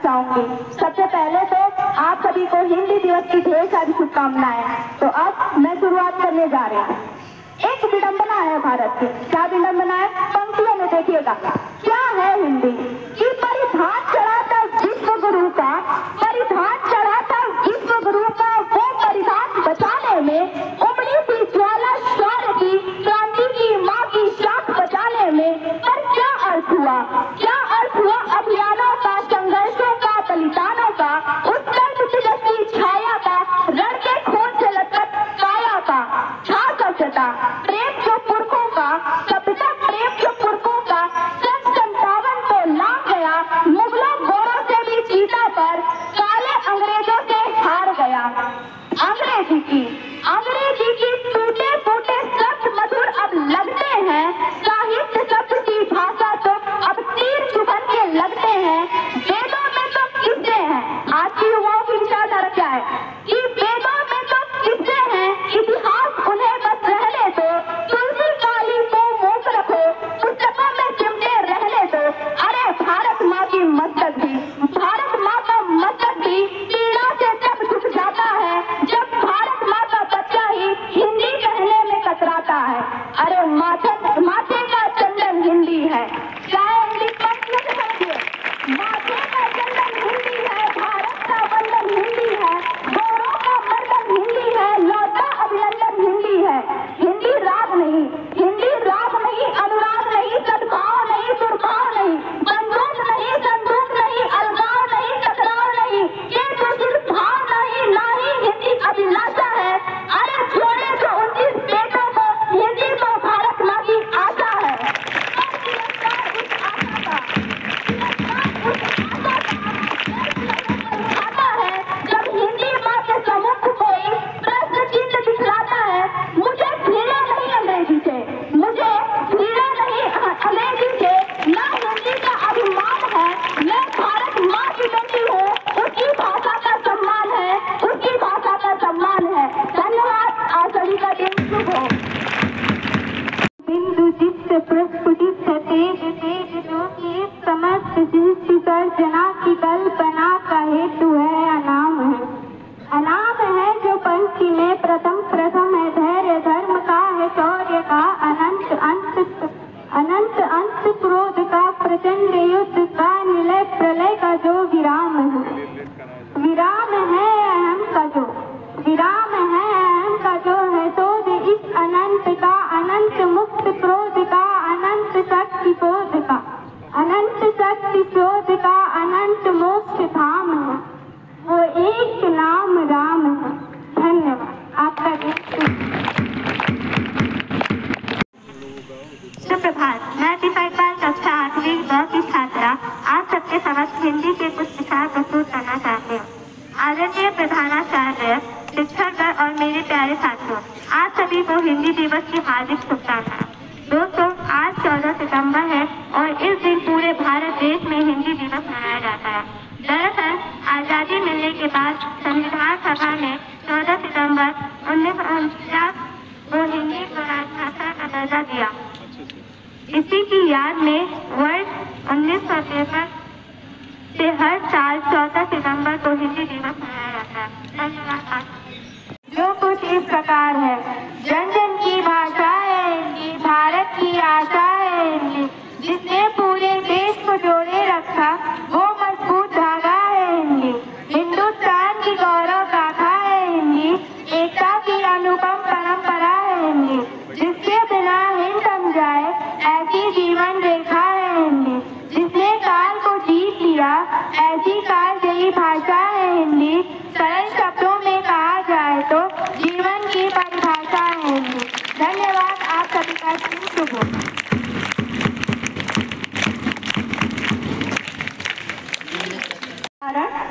चाहूंगी। सबसे पहले तो आप सभी को हिंदी दिवस की ढेर सारी शुभकामनाएं। तो अब मैं शुरुआत करने जा रही हूँ। एक विडंबना है भारत की। क्या विडंबना है? पंक्तियों में देखिएगा। क्या है हिंदी कि परिधान चढ़ाता विश्व गुरु का, परिधान चढ़ाता विश्व गुरु का, वो परिधान बचाने में उमड़ी थी ज्वाला शौर्य की, क्रांति की माँ की शाख बचाने में। पर क्या अर्थ हुआ? क्या अर्थ हुआ अभियानों का, संघर्षों का, बलिदानों का, उत्कर्ष दिवस की छाया का, रण के खून से लथपथ काया का, था सभ्यता प्रेम जो पुरखों का, सभ्यता प्रेम जो पुरखों का, 57 तो लांग गया, मुगलों गोरों से भी जीता पर, काले अंग्रेजों से हार गया। अंग्रेजी की टूटे फूटे शब्द मधुर अब लगते हैं, साहित्य शब्द की भाषा तो अब तीर चुभन के लगते हैं। वेदों में तो किस्से हैं, आज की युवाओं की विचारधारा क्या है कि वेदों में तो किस्से हैं, इतिहास उन्हें बस रहने दो, तुलसी काली को मूक रखो, पुस्तकों में चिमटे रहने दो। अरे भारत माँ की मस्तक भी, भारत माँ का मस्तक भी पीड़ा से जब झुक जाता है, जब भारत माँ का बच्चा ही हिंदी कहने में कतराता है। अरे माथे का चंदन हिंदी है, चाहे इंग्लिश में समझिए, माथे का चंदन हिंदी है, भारत का वंदन हिंदी है, गोरों का मर्दन हिंदी है, लौटा अभिनंदन हिंदी है। हिंदी राग नहीं, अनुराग नहीं, सद्भाव नहीं, दुर्भाव नहीं, बंदूक नहीं, संदूक नहीं, अलगाव नहीं, टकराव नहीं, ये दूषित भाव नहीं, ना ही हिंदी अभिलाषा है। अरे छोड़े तो 29 बेटों को, हिंदी तो भारत माँ की आशा है। जब हिंदी माँ के सम्मुख कोई प्रश्न चिन्ह दिखलाता है, मुझे घृणा नहीं अंग्रेजी से, मुझे घृणा नहीं अंग्रेजी से, ना हिंदी का अभिमान है। मैं भारत माँ की बेटी हूँ, उसकी भाषा का सम्मान है, उसकी भाषा का सम्मान है। धन्यवाद। आप सभी का दिन शुभ हो। बिंदु जिससे प्रस्फुटित जो कि समस्त सृष्टि सर्जना की कल्पना का हेतु है, अनाम है। अनाम है जो पंक्ति में प्रथम है, धैर्य धर्म का है, शौर्य का, अनंत अंत क्रोध का, प्रचंड युद्ध का, निलय प्रलय का जो विराम है। विराम है अहम का जो, विराम है अहम का जो है शोध इस अनंत का, अनंत मुक्त क्रोध का, अनंत शक्ति शोध का, अनंत शक्ति शोध का, अनंत मोक्ष धाम है, वो एक नाम राम है। धन्यवाद। आपका दिन सुप्रभात। मैं दिपाल कक्षा 8वीं ब की छात्रा आप सबके समक्ष हिंदी के कुछ विचार प्रस्तुत करना चाहती हूँ। आदरणीय प्रधानाचार्य, शिक्षकगण और मेरे प्यारे साथियों, आप सभी को हिंदी दिवस की हार्दिक शुभकामनाएं। दोस्तों, आज 14 सितंबर है और इस दिन पूरे भारत देश में हिंदी दिवस मनाया जाता है। दरअसल आजादी मिलने के बाद संविधान सभा ने 14 सितंबर 1949 को हिंदी को राजभाषा का दर्जा दिया। इसी की याद में वर्ष 1963 से हर साल 14 सितंबर को हिंदी दिवस मनाया जाता है। धन्यवाद। जो कुछ इस प्रकार है, जन जन की भाषा है हिंदी, भारत की आशा है हिंदी, जिसने पूरे देश को जोड़े रखा वो मजबूत धागा है हिंदी, हिंदुस्तान की गौरव गाथा है हिंदी, एकता की अनुपम परंपरा है हिंदी, जिसके बिना हिंद थम जाए ऐसी जीवन रेखा है हिंदी, जिसने काल को जीत लिया ऐसी कालजयी भाषा है हिंदी, सरल शब्दों में कहा जाए तो जीवन की परिभाषा है हिंदी। धन्यवाद। आप सभी का दिन शुभ हो।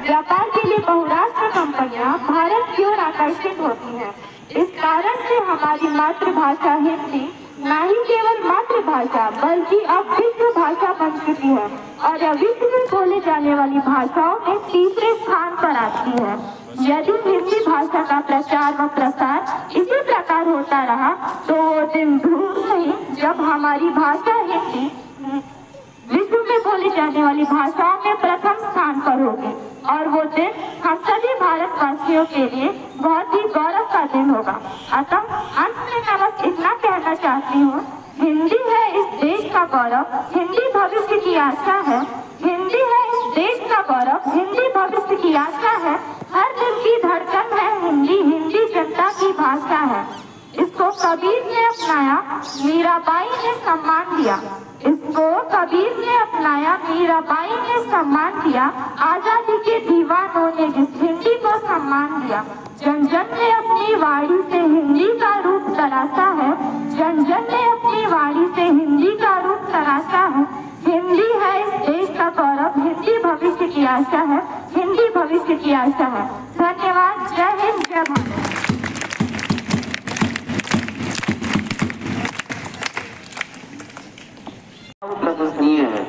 व्यापार के लिए बहुराष्ट्रीय कंपनियां भारत की ओर आकर्षित होती हैं। इस कारण से हमारी मातृभाषा हिंदी न ही केवल मातृभाषा बल्कि अब विश्व भाषा बन चुकी है और यह विश्व में बोले जाने वाली भाषाओं में तीसरे स्थान पर आती है। यदि हिंदी भाषा का प्रचार व प्रसार इसी प्रकार होता रहा तो वो दिन दूर नहीं जब हमारी भाषा हिंदी विश्व में बोली जाने वाली भाषाओं में प्रथम स्थान पर होगी और वो दिन हम सभी भारतवासियों के लिए बहुत ही गौरव का दिन होगा। अतः अंत में मैं बस इतना कहना चाहती हूँ, हिंदी है इस देश का गौरव, हिंदी भविष्य की आशा है। हिंदी है इस देश का गौरव, हिंदी भविष्य की आशा है। हर दिल की धड़कन है हिंदी, हिंदी जनता की भाषा है। इसको कबीर ने अपनाया, मीराबाई ने सम्मान दिया। इसको कबीर ने अपनाया, मीराबाई ने सम्मान दिया। आजादी के दीवानों ने जिस हिंदी को सम्मान दिया। जन जन ने अपनी वाणी से हिंदी का रूप तराशा है। जन जन ने अपनी वाणी से हिंदी का रूप तराशा है। हिंदी है इस देश का गौरव, हिंदी भविष्य की आशा है। हिंदी भविष्य की आशा है। धन्यवाद। जय हिंद, जय भारत। प्रशंसनीय है।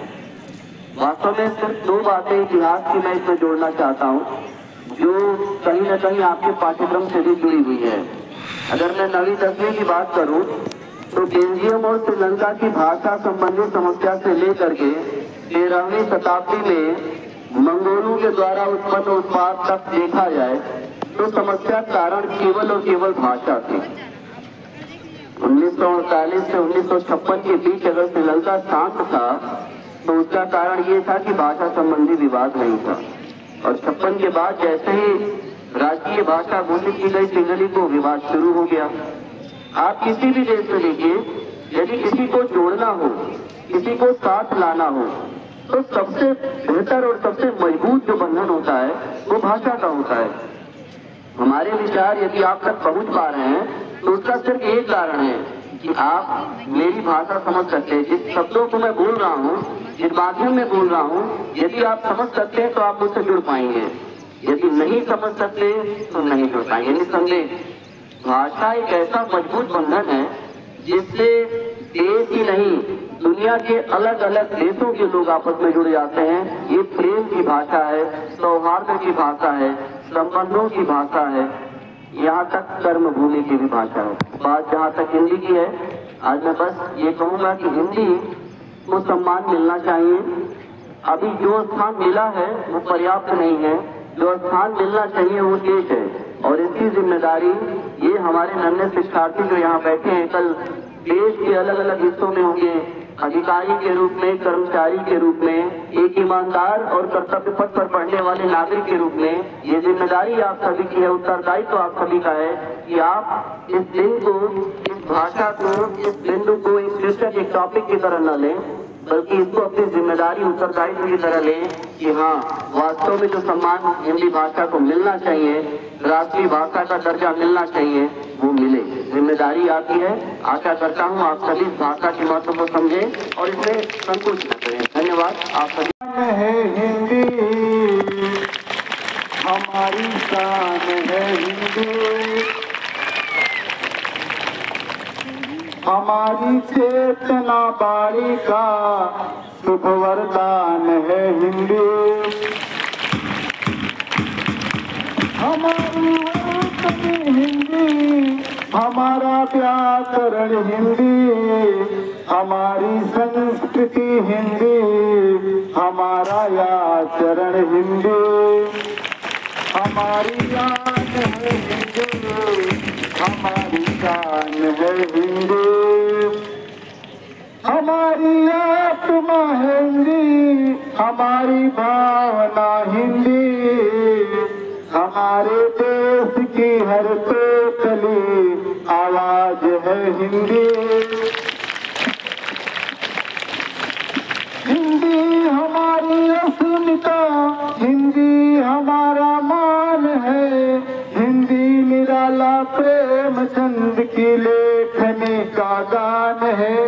वास्तव में सिर्फ दो बातें इतिहास की मैं इसमें जोड़ना चाहता हूँ, जो कहीं न कहीं आपके पाठ्यक्रम से भी जुड़ी हुई है। अगर मैं 9वीं 10वीं की बात करूँ तो बेल्जियम और श्रीलंका की भाषा संबंधी समस्या से लेकर के 13वीं शताब्दी में मंगोलों के द्वारा उत्पन्न उत्पाद तक देखा जाए तो समस्या कारण केवल और केवल भाषा थी। 1948 से 1956 के बीच अगर श्रीलंका शांत था तो उसका कारण ये था कि भाषा संबंधी विवाद नहीं था, और 56 के बाद जैसे ही राष्ट्रीय भाषा घोषित की गई सिंगली को विवाद शुरू हो गया। आप किसी भी देश में देखिए, यदि किसी को जोड़ना हो, किसी को साथ लाना हो, तो सबसे बेहतर और सबसे मजबूत जो बंधन होता है वो भाषा का होता है। हमारे विचार यदि आप तक पहुंच पा रहे हैं तो उसका सिर्फ एक कारण है कि आप मेरी भाषा समझ सकते हैं। जिस शब्दों को मैं बोल रहा हूँ, जिस माध्यम में बोल रहा हूँ, यदि आप समझ सकते हैं तो आप मुझसे जुड़ पाएंगे। यदि नहीं समझ सकते तो नहीं जुड़ पाएंगे। निसंदेह भाषा एक ऐसा मजबूत बंधन है जिससे देश ही नहीं, दुनिया के अलग अलग देशों के लोग आपस में जुड़ जाते हैं। ये प्रेम की भाषा है, सौहार्द की भाषा है, संबंधों की भाषा है, यहाँ तक कर्म भूमि की भी भाषा है। बात जहाँ तक हिंदी की है, आज मैं बस ये कहूँगा कि हिंदी को सम्मान मिलना चाहिए। अभी जो स्थान मिला है वो पर्याप्त नहीं है, जो स्थान मिलना चाहिए वो देश है, और इसकी जिम्मेदारी ये हमारे नन्हे शिक्षार्थी जो यहाँ बैठे हैं, कल देश के अलग अलग हिस्सों में होंगे, अधिकारी के रूप में, कर्मचारी के रूप में, एक ईमानदार और कर्तव्य पथ पर पढ़ने वाले नागरिक के रूप में, ये जिम्मेदारी आप सभी की है, उत्तरदायित्व तो आप सभी का है कि आप इस दिन को, इस भाषा को, इस बिंदु को एक शीर्षक, एक टॉपिक की तरह न लें, बल्कि इसको अपनी जिम्मेदारी, उत्तरदायित्व की तरह लें कि हाँ, वास्तव में जो सम्मान हिंदी भाषा को मिलना चाहिए, राष्ट्रीय भाषा का दर्जा मिलना चाहिए, वो मिले। जिम्मेदारी आपकी है। आशा करता हूँ आप सभी इस भाषा के महत्व को समझें और इसमें संकोच न करें। धन्यवाद। आप सभी है हिंदी, हमारी शान है हिंदी, हमारी चेतना बारी का शुभ वरदान है हिंदी, हमारी वतन हिंदी, हमारा व्याकरण हिंदी, हमारी संस्कृति हिंदी, हमारा आचरण हिंदी, हमारी जान है हिंदी, हमारी शान है हिंदी, हमारी आत्मा है हिंदी, हमारी भावना हिंदी, हमारे देश की हर तोतली आवाज है हिंदी, हिंदी हमारी अस्मिता, हिंदी हमारा मान है, हिंदी निराला प्रेमचंद की लेखनी का गान है,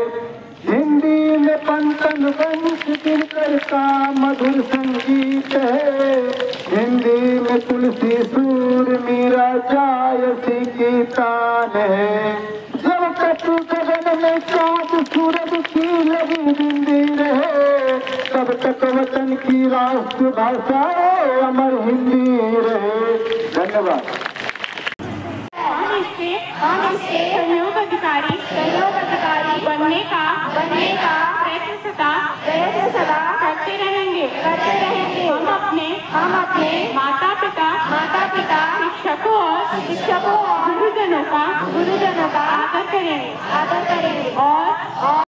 हिंदी में पंतन वंश दिनकर का मधुर संगीत है, हिंदी में तुलसी सूर मीरा जायसी की तान है, जब तक गगन में चाँद सूरज की लगी हिंदी रहे, तब तक वतन की राष्ट्र भाषा अमर हिंदी रहे। धन्यवाद। सहयोग अधिकारी बनने का प्रयत्न सदा करते रहेंगे। हम अपने माता पिता शिक्षकों और गुरुजनों का आदर करेंगे और